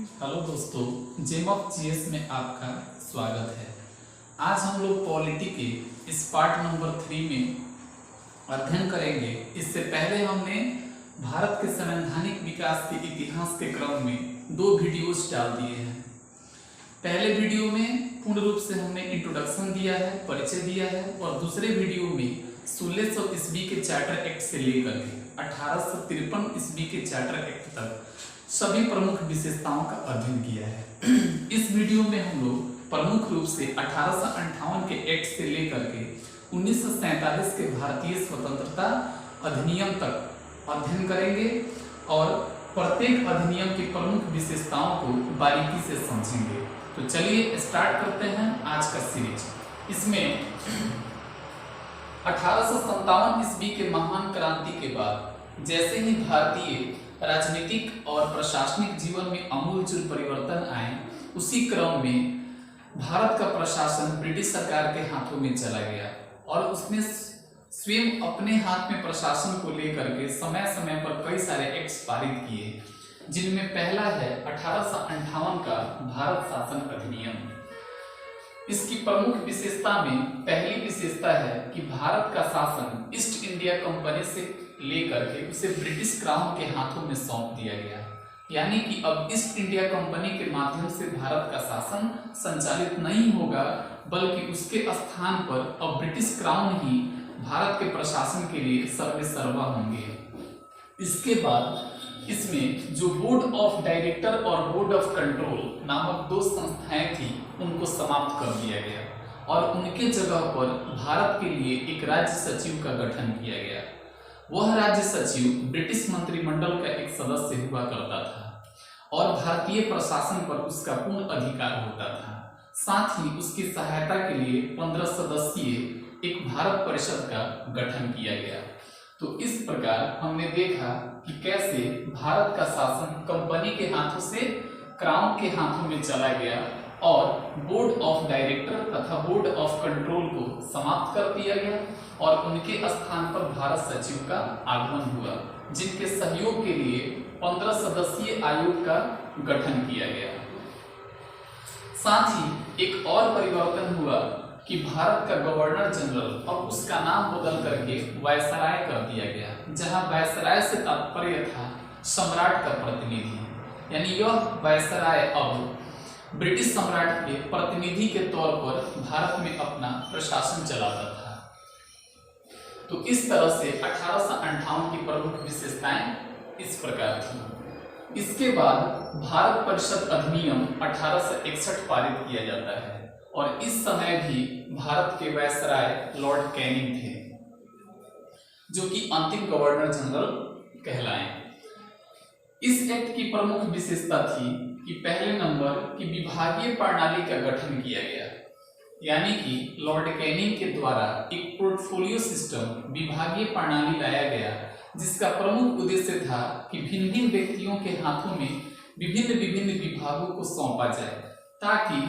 Hello दोस्तों, GeM of GS में आपका स्वागत है। आज हम लोग पॉलिटी के इस पार्ट नंबर 3 में अध्ययन करेंगे। इससे पहले हमने भारत के संवैधानिक विकास के इतिहास के क्रम में 2 वीडियोस डाल दिए हैं। पहले वीडियो में पूर्ण रूप से हमने इंट्रोडक्शन दिया है, परिचय दिया है, और दूसरे वीडियो में 1600 ईस्वी के चार्टर एक्ट से लेकर के 1853 ईस्वी के चार्टर एक्ट तक सभी प्रमुख विशेषताओं का अध्ययन किया है। इस वीडियो में हम लोग प्रमुख रूप से 1858 के एक्ट से लेकर के 1947 के भारतीय स्वतंत्रता अधिनियम तक अध्ययन करेंगे और प्रत्येक अधिनियम की प्रमुख विशेषताओं को बारीकी से समझेंगे। तो चलिए स्टार्ट करते हैं आज का सीरीज। इसमें 1857 ईस्वी के महान क्रांति के बाद जैसे ही भारतीय राजनीतिक और प्रशासनिक जीवन में आमूलचूल परिवर्तन आए, उसी क्रम में भारत का प्रशासन ब्रिटिश सरकार के हाथों में चला गया और उसने स्वयं अपने हाथ में प्रशासन को लेकर के समय समय पर कई सारे एक्ट्स पारित किए, जिनमें पहला है 1858 का भारत शासन अधिनियम। इसकी प्रमुख विशेषता में पहली विशेषता है कि भारत का शासन ईस्ट इंडिया कंपनी से लेकर के उसे ब्रिटिश क्राउन के हाथों में सौंप दिया गया। यानी कि अब ईस्ट इंडिया कंपनी के माध्यम से भारत का शासन संचालित नहीं होगा, बल्कि उसके स्थान पर अब ब्रिटिश क्राउन ही भारत के प्रशासन के लिए सर्वेसर्वा होंगे। इसके बाद इसमें जो बोर्ड ऑफ डायरेक्टर और बोर्ड ऑफ कंट्रोल नामक 2 संस्थाएं थी, उनको समाप्त कर दिया गया और उनके जगह पर भारत के लिए एक राज्य सचिव का गठन किया गया। वह राज्य सचिव ब्रिटिश मंत्रिमंडल का एक सदस्य हुआ करता था और भारतीय प्रशासन पर उसका पूर्ण अधिकार होता था। साथ ही उसकी सहायता के लिए 15 सदस्यीय एक भारत परिषद का गठन किया गया। तो इस प्रकार हमने देखा कि कैसे भारत का शासन कंपनी के हाथों से क्राउन के हाथों में चला गया और बोर्ड ऑफ डायरेक्टर तथा बोर्ड ऑफ कंट्रोल को समाप्त कर दिया गया और उनके स्थान पर भारत सचिव का आगमन हुआ, जिनके सहयोग के लिए 15 सदस्यीय आयोग का गठन किया गया। साथ ही एक और परिवर्तन हुआ कि भारत का गवर्नर जनरल अब उसका नाम बदल करके वायसराय कर दिया गया, जहां वायसराय से तात्पर्य था सम्राट का प्रतिनिधि। यानी यह वायसराय अब ब्रिटिश सम्राट के प्रतिनिधि के तौर पर भारत में अपना प्रशासन चलाता था। तो इस तरह से 1858 की प्रमुख विशेषताएं इस प्रकार थी। इसके बाद भारत परिषद अधिनियम 1861 पारित किया जाता है और इस समय भी भारत के वायसराय लॉर्ड कैनिंग थे, जो कि अंतिम गवर्नर जनरल कहलाए। इस एक्ट की प्रमुख विशेषता थी कि पहले नंबर की विभागीय प्रणाली का गठन किया गया। यानी कि लॉर्ड कैनिंग के द्वारा एक पोर्टफोलियो सिस्टम विभागीय प्रणाली लाया गया, जिसका प्रमुख उद्देश्य था कि भिन्न भिन्न व्यक्तियों के हाथों में विभिन्न विभिन्न विभागों को सौंपा जाए, ताकि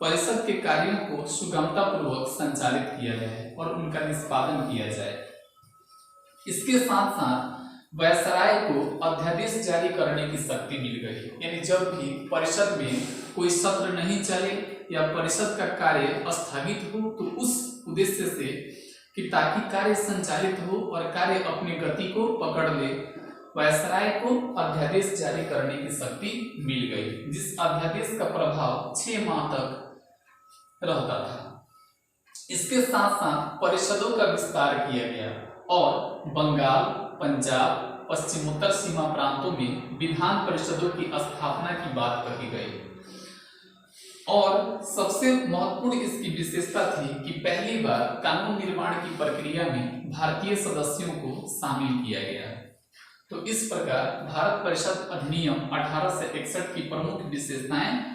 परिषद के कार्यों को सुगमता पूर्वक संचालित किया जाए और उनका निष्पादन किया जाए। इसके साथ साथ वायसराय को अध्यादेश जारी करने की शक्ति मिल गई। यानी जब भी परिषद में कोई सत्र नहीं चले या परिषद का कार्य स्थगित हो, तो उस उद्देश्य से कि ताकि कार्य संचालित हो और कार्य अपनी गति को पकड़ ले, वायसराय को अध्यादेश जारी करने की शक्ति मिल गई, जिस अध्यादेश का प्रभाव 6 माह तक रहता था। इसके साथ साथ परिषदों का विस्तार किया गया और बंगाल, पंजाब, पश्चिमोत्तर सीमा प्रांतों में विधान परिषदों की स्थापना की बात कही गई। और सबसे महत्वपूर्ण इसकी विशेषता थी कि पहली बार कानून निर्माण की प्रक्रिया में भारतीय सदस्यों को शामिल किया गया। तो इस प्रकार भारत परिषद अधिनियम 1861 की प्रमुख विशेषताएं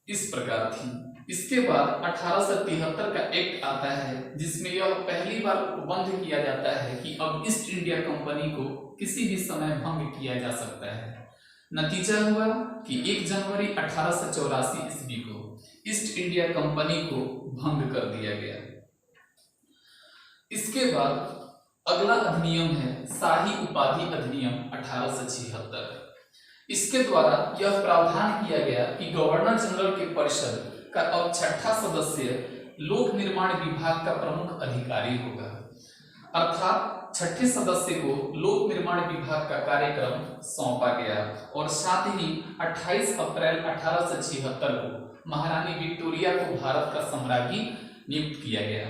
इस प्रकार थी। इसके बाद 1873 का एक्ट आता है, जिसमें यह पहली बार उपबंध किया जाता है कि अब ईस्ट इंडिया कंपनी को किसी भी समय भंग किया जा सकता है। नतीजा हुआ कि 1 जनवरी 1884 ईस्वी को ईस्ट इंडिया कंपनी को भंग कर दिया गया। इसके बाद अगला अधिनियम है शाही उपाधि अधिनियम 1876। इसके द्वारा यह प्रावधान किया गया कि गवर्नर जनरल के परिषद का अब छठा सदस्य लोक निर्माण विभाग का प्रमुख अधिकारी होगा। अर्थात छठे सदस्य को लोक निर्माण विभाग का कार्यक्रम सौंपा गया और साथ ही 28 अप्रैल 1876 को महारानी विक्टोरिया को भारत का सम्राज्ञी नियुक्त किया गया।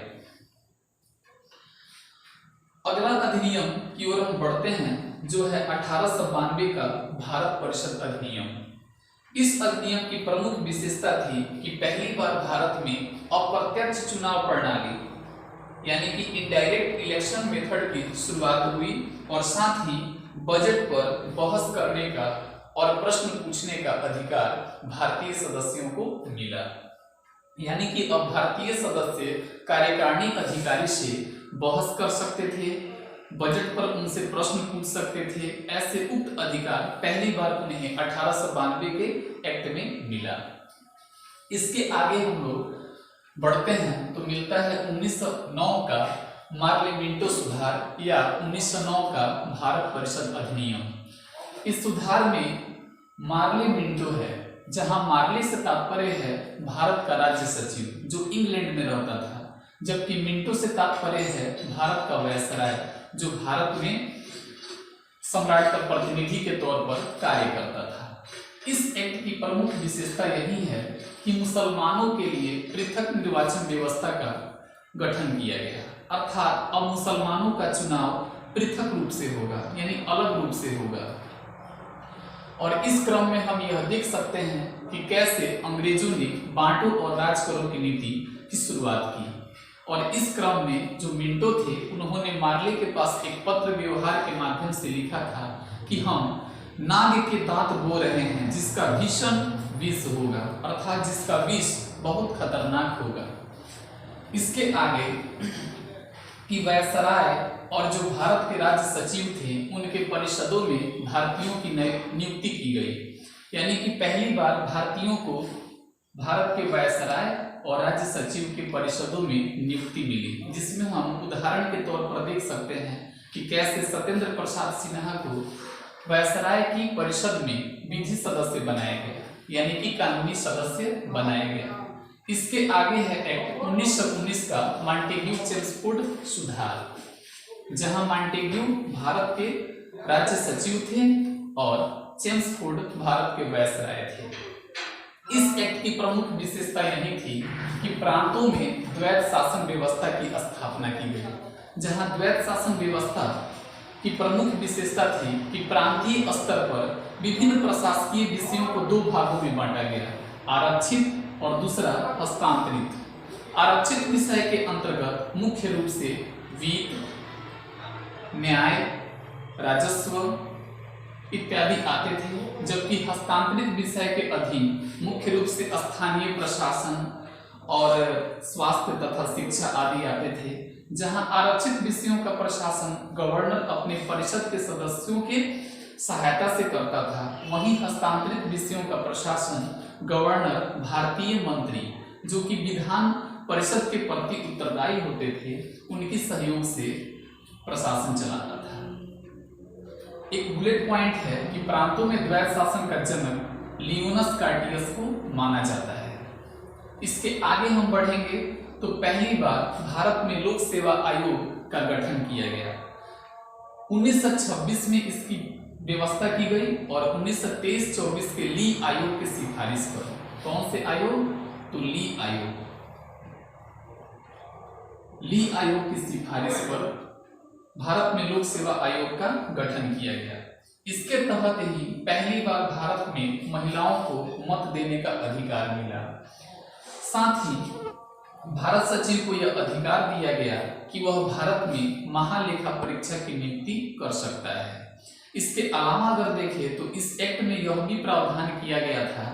अगला अधिनियम की ओर हम बढ़ते हैं, जो है 1892 का भारत परिषद अधिनियम। इस अधिनियम की प्रमुख विशेषता थी कि पहली बार भारत में अप्रत्यक्ष चुनाव प्रणाली यानी कि इनडायरेक्ट इलेक्शन मेथड की शुरुआत हुई और साथ ही बजट पर बहस करने का और प्रश्न पूछने का अधिकार भारतीय सदस्यों को मिला। यानी कि अब भारतीय सदस्य कार्यकारिणी अधिकारी से बहस कर सकते थे, बजट पर उनसे प्रश्न पूछ सकते थे। ऐसे उक्त अधिकार पहली बार उन्हें 1892 के एक्ट में मिला। इसके आगे हम लोग बढ़ते हैं तो मिलता है 1909 का मार्लिमेंटो सुधार या 1909 का भारत परिषद अधिनियम। इस सुधार में मार्लिमेंटो है, जहां मार्ले से तात्पर्य है भारत का राज्य सचिव जो इंग्लैंड में रहता था, जबकि मिंटो से तात्पर्य है भारत का वायसराय जो भारत में सम्राट का प्रतिनिधि के तौर पर कार्य करता था। इस एक्ट की प्रमुख विशेषता यही है कि मुसलमानों के लिए पृथक निर्वाचन व्यवस्था का गठन किया गया। अर्थात अब मुसलमानों का चुनाव पृथक रूप से होगा, यानी अलग रूप से होगा। और इस क्रम में हम यह देख सकते हैं कि कैसे अंग्रेजों ने बांटो और राज करो की नीति की शुरुआत की। और इस क्रम में जो मिंटो थे उन्होंने मार्ले के पास एक पत्र व्यवहार के माध्यम से लिखा था कि हम नाग के दांत बो रहे हैं जिसका भीषण विष होगा, अर्थात जिसका विष बहुत खतरनाक होगा। इसके आगे कि वायसराय और जो भारत के राज्य सचिव थे उनके परिषदों में भारतीयों की नियुक्ति की गई। यानी कि पहली बार भारतीयों को भारत के वायसराय और राज्य सचिव के परिषदों में नियुक्ति मिली, जिसमें हम उदाहरण के तौर पर देख सकते हैं कि कैसे सत्येंद्र प्रसाद सिन्हा को वायसराय की परिषद में विधि सदस्य बनाया गया, यानी कि कानूनी सदस्य बनाया गया। इसके आगे है एक्ट 1919 का मॉन्टेग्यू चेम्सफोर्ड सुधार, जहां मॉन्टेग्यू भारत के राज्य सचिव थे और चेम्सफोर्ड भारत के वायसराय थे। इस एक्ट की प्रमुख विशेषता यही थी कि प्रांतों में द्वैत शासन व्यवस्था की स्थापना की गई, जहां द्वैत शासन व्यवस्था की प्रमुख विशेषता थी कि प्रांतीय स्तर पर विभिन्न प्रशासकीय विषयों को दो भागों में बांटा गया, आरक्षित और दूसरा हस्तांतरित। आरक्षित विषय के अंतर्गत मुख्य रूप से वित्त, न्याय, राजस्व इत्यादि आते थे, जबकि हस्तांतरित विषय के अधीन मुख्य रूप से स्थानीय प्रशासन और स्वास्थ्य तथा शिक्षा आदि आते थे। जहां आरक्षित विषयों का प्रशासन गवर्नर अपने परिषद के सदस्यों के सहायता से करता था, वहीं हस्तांतरित विषयों का प्रशासन गवर्नर भारतीय मंत्री जो कि विधान परिषद के प्रति उत्तरदायी होते थे उनके सहयोग से प्रशासन चलाता था। एक बुलेट पॉइंट है कि प्रांतों में द्वैत शासन का जनक लियोनस कार्टियस को माना जाता है। इसके आगे हम बढ़ेंगे तो पहली बार भारत में लोक सेवा आयोग का गठन किया गया। 1926 में इसकी व्यवस्था की गई और 1923-24 के ली आयोग की सिफारिश पर, कौन से आयोग? तो ली आयोग की सिफारिश पर भारत में लोक सेवा आयोग का गठन किया गया। इसके तहत ही पहली बार भारत में महिलाओं को मत देने का अधिकार मिला। साथ ही भारत सचिव को यह अधिकार दिया गया कि वह भारत में महालेखा परीक्षक की नियुक्ति कर सकता है। इसके अलावा अगर देखें तो इस एक्ट में यह भी प्रावधान किया गया था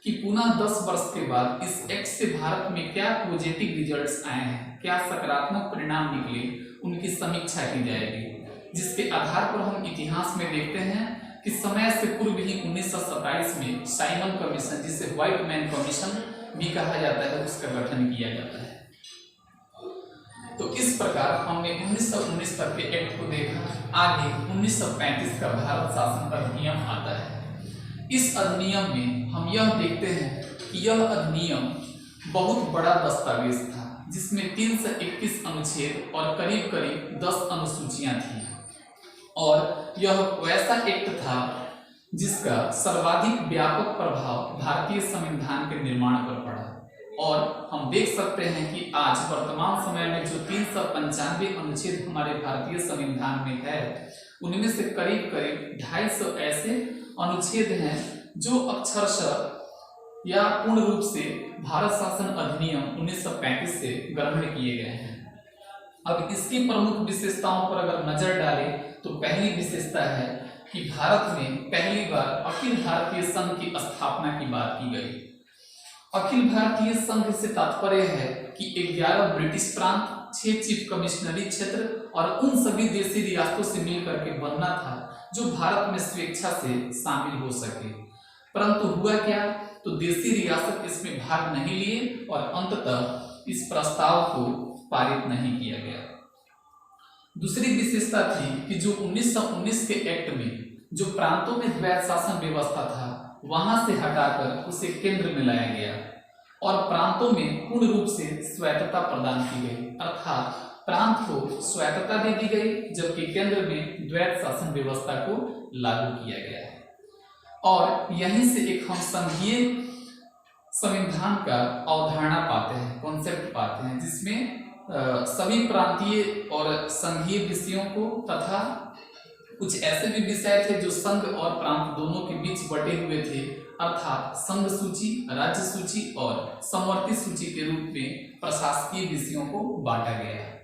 कि पुनः 10 वर्ष के बाद इस एक्ट से भारत में क्या पॉजिटिव रिजल्ट्स आए हैं, क्या सकारात्मक परिणाम निकले, उनकी समीक्षा की जाएगी, जिसके आधार पर हम इतिहास में देखते हैं कि समय से पूर्व ही 1927 में साइमन कमीशन, जिसे व्हाइट मैन कमीशन भी कहा जाता है, उसका गठन किया जाता है। तो इस प्रकार हमने 1919 तक के एक्ट को देखा। आगे 1935 का भारत शासन अधिनियम आता है। इस अधिनियम में हम यह देखते हैं कि यह अधिनियम बहुत बड़ा दस्तावेज था, जिसमें 321 अनुच्छेद और करीब करीब 10 अनुसूचियां थी। और यह वैसा एक्ट था जिसका सर्वाधिक व्यापक प्रभाव भारतीय संविधान के निर्माण पर पड़ा। और हम देख सकते हैं कि आज वर्तमान समय में जो 395 अनुच्छेद हमारे भारतीय संविधान में है, उनमें से करीब करीब 250 ऐसे अनुच्छेद हैं जो अक्षरशः या पूर्ण रूप से भारत शासन अधिनियम 1935 से ग्रहण किए गए हैं। अब इसकी प्रमुख विशेषताओं पर अगर नजर डालें तो पहली विशेषता है कि भारत में पहली बार अखिल भारतीय संघ की स्थापना की बात की गई। अखिल भारतीय संघ से तात्पर्य है कि 11 ब्रिटिश प्रांत, 6 चीफ कमिश्नरी क्षेत्र और उन सभी देशी रियासतों से मिलकर के बनना था जो भारत में स्वेच्छा से शामिल हो सके। परंतु हुआ क्या, तो देशी रियासत इसमें भाग नहीं लिए और अंततः इस प्रस्ताव को पारित नहीं किया गया। दूसरी विशेषता थी कि जो 1919 के एक्ट में जो प्रांतों में द्वैत शासन व्यवस्था था, वहां से हटाकर उसे केंद्र में लाया गया और प्रांतों में पूर्ण रूप से स्वायत्तता प्रदान की गई, अर्थात प्रांत को स्वायत्तता दे दी गई, जबकि केंद्र में द्वैत शासन व्यवस्था को लागू किया गया है। और यहीं से एक हम संघीय संविधान का अवधारणा पाते हैं, कॉन्सेप्ट पाते हैं, जिसमें सभी प्रांतीय और संघीय विषयों को तथा कुछ ऐसे भी विषय थे जो संघ और प्रांत दोनों के बीच बटे हुए थे, अर्थात संघ सूची, राज्य सूची और समवर्ती सूची के रूप में प्रशासकीय विषयों को बांटा गया है।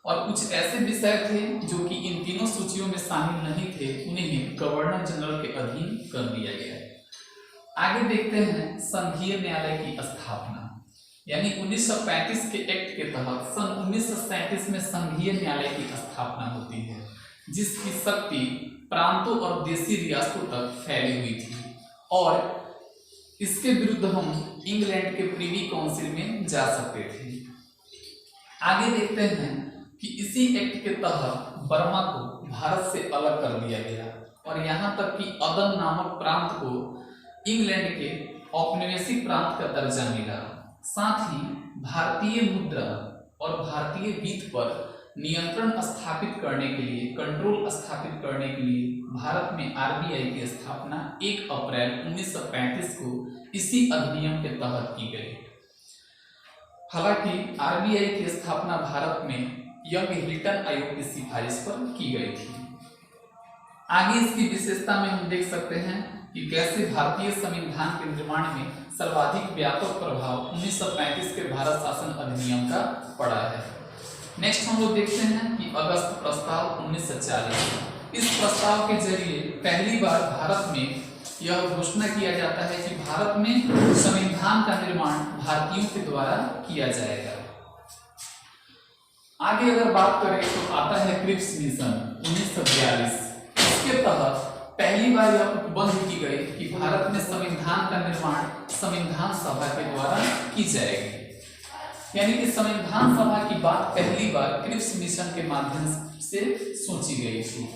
और कुछ ऐसे विषय थे जो कि इन तीनों सूचियों में शामिल नहीं थे, उन्हें गवर्नर जनरल के अधीन कर दिया गया है। आगे देखते हैं संघीय न्यायालय की स्थापना, यानी 1935 के एक्ट के तहत सन 1937 में संघीय न्यायालय की स्थापना होती है, जिसकी शक्ति प्रांतों और देशी रियासतों तक फैली हुई थी। और इसके विरुद्ध हम इंग्लैंड के प्रीवी काउंसिल में जा सकते थे। आगे देखते हैं कि इसी एक्ट के तहत बर्मा को भारत से अलग कर दिया गया और यहाँ तक कि अदन नामक प्रांत को इंग्लैंड के औपनिवेशिक प्रांत का दर्जा मिला। साथ ही भारतीय मुद्रा और भारतीय वित्त पर नियंत्रण स्थापित करने के लिए, कंट्रोल स्थापित करने के लिए भारत में आरबीआई की स्थापना 1 अप्रैल 1935 को इसी अधिनियम के तहत की गई। हालांकि आरबीआई की स्थापना भारत में यंग हिल्टन आयोग की सिफारिश पर की गई थी। आगे इसकी विशेषता में हम देख सकते हैं कि कैसे भारतीय संविधान के निर्माण में सर्वाधिक व्यापक प्रभाव 1935 के भारत शासन अधिनियम का पड़ा है। नेक्स्ट हम लोग देखते हैं कि अगस्त प्रस्ताव 1940। इस प्रस्ताव के जरिए पहली बार भारत में यह घोषणा किया जाता है कि भारत में संविधान का निर्माण भारतीयों के द्वारा किया जाएगा। आगे अगर बात करें तो आता है क्रिप्स मिशन 1942। इसके तहत पहली बार यह उपबंध की गई कि भारत में संविधान का निर्माण संविधान सभा के द्वारा की जाएगी, यानी कि संविधान सभा की बात पहली बार क्रिप्स मिशन के माध्यम से सोची गई थी।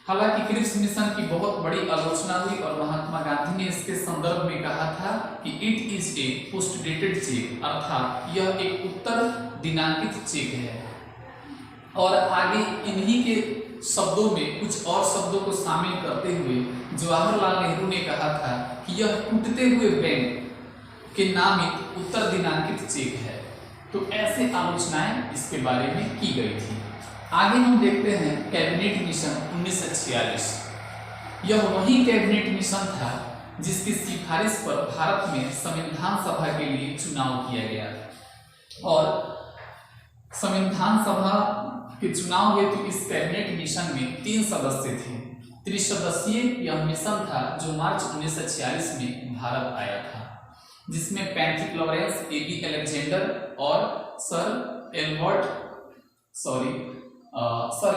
हालांकि क्रिप्स मिशन की बहुत बड़ी आलोचना हुई और महात्मा गांधी ने इसके संदर्भ में कहा था कि it is a post dated cheque, अर्थात यह एक उत्तर दिनांकित चेक है। और आगे इन्हीं के शब्दों में कुछ और शब्दों को शामिल करते हुए जवाहरलाल नेहरू ने कहा था कि यह टूटते हुए बैंक के नामित उत्तर दिनांकित चेक है। तो ऐसे आलोचनाएं इसके बारे में की गई थी। आगे हम देखते हैं कैबिनेट मिशन 1946। यह वही कैबिनेट मिशन था जिसकी सिफारिश पर भारत में संविधान सभा के लिए चुनाव किया गया और संविधान सभा के चुनाव हेतु इस कैबिनेट मिशन में 3 सदस्य थे। त्रिसदस्यीय यह मिशन था जो मार्च 1946 में भारत आया था, जिसमें पैट्रिक लॉरेंस, एबी अलेक्जेंडर और सर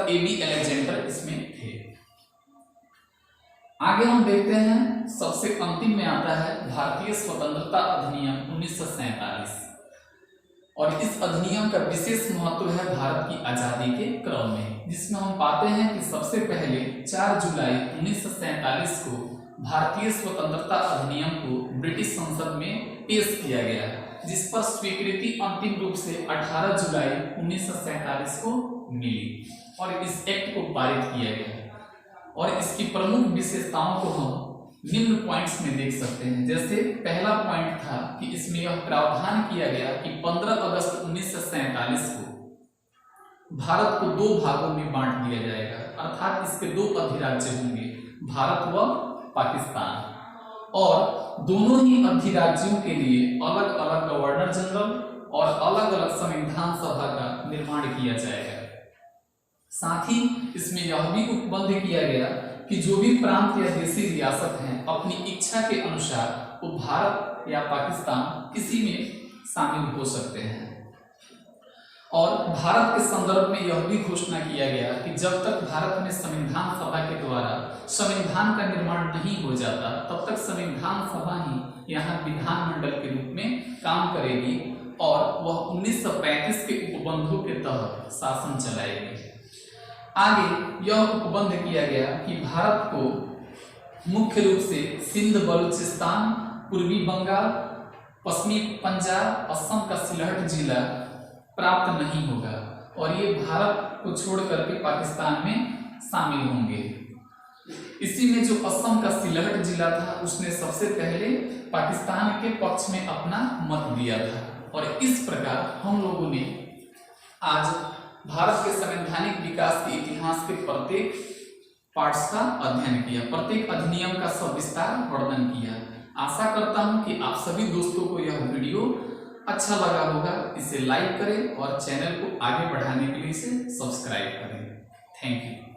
एबी अलेक्जेंडर इसमें थे। आगे हम देखते हैं सबसे अंतिम में आता है भारतीय स्वतंत्रता अधिनियम 1947 और इस अधिनियम का विशेष महत्व है भारत की आजादी के क्रम में। जिसमें हम पाते हैं कि सबसे पहले 4 जुलाई 1947 को भारतीय स्वतंत्रता अधिनियम को ब्रिटिश संसद में पेश किया गया, जिस पर स्वीकृति अंतिम रूप से 18 जुलाई 1947 को मिली और इस एक्ट को पारित किया गया। और इसकी प्रमुख विशेषताओं को हम निम्न पॉइंट्स में देख सकते हैं। जैसे पहला पॉइंट था कि इसमें यह प्रावधान किया गया कि 15 अगस्त 1947 को भारत को 2 भागों में बांट दिया जाएगा, अर्थात इसके 2 अधिराज्य होंगे, भारत व पाकिस्तान, और दोनों ही अधिराज्यों के लिए अलग अलग गवर्नर जनरल और अलग अलग संविधान सभा का निर्माण किया जाएगा। साथ ही इसमें यह भी उपबंध किया गया कि जो भी प्रांत या देशी रियासत हैं अपनी इच्छा के अनुसार वो भारत या पाकिस्तान किसी में शामिल हो सकते हैं। और भारत के संदर्भ में यह भी घोषणा किया गया कि जब तक भारत में संविधान सभा के द्वारा संविधान का निर्माण नहीं हो जाता तब तक संविधान सभा ही यहाँ विधानमंडल के रूप में काम करेगी और वह 1935 के उपबंधों के तहत शासन चलाएगी। आगे यह उपबंध किया गया कि भारत को मुख्य रूप से सिंध, बलूचिस्तान, पूर्वी बंगाल, पश्चिमी पंजाब, असम का सिलहट जिला प्राप्त नहीं होगा और ये भारत को छोड़ करके पाकिस्तान में शामिल होंगे। इसी में जो असम का सिलहट जिला था उसने सबसे पहले पाकिस्तान के पक्ष में अपना मत दिया था। और इस प्रकार हम लोगों ने आज भारत के संवैधानिक विकास के इतिहास के प्रत्येक पार्ट्स का अध्ययन किया, प्रत्येक अधिनियम का सविस्तार वर्णन किया। आशा करता हूं कि आप सभी दोस्तों को यह वीडियो अच्छा लगा होगा। इसे लाइक करें और चैनल को आगे बढ़ाने के लिए इसे सब्सक्राइब करें। Thank you.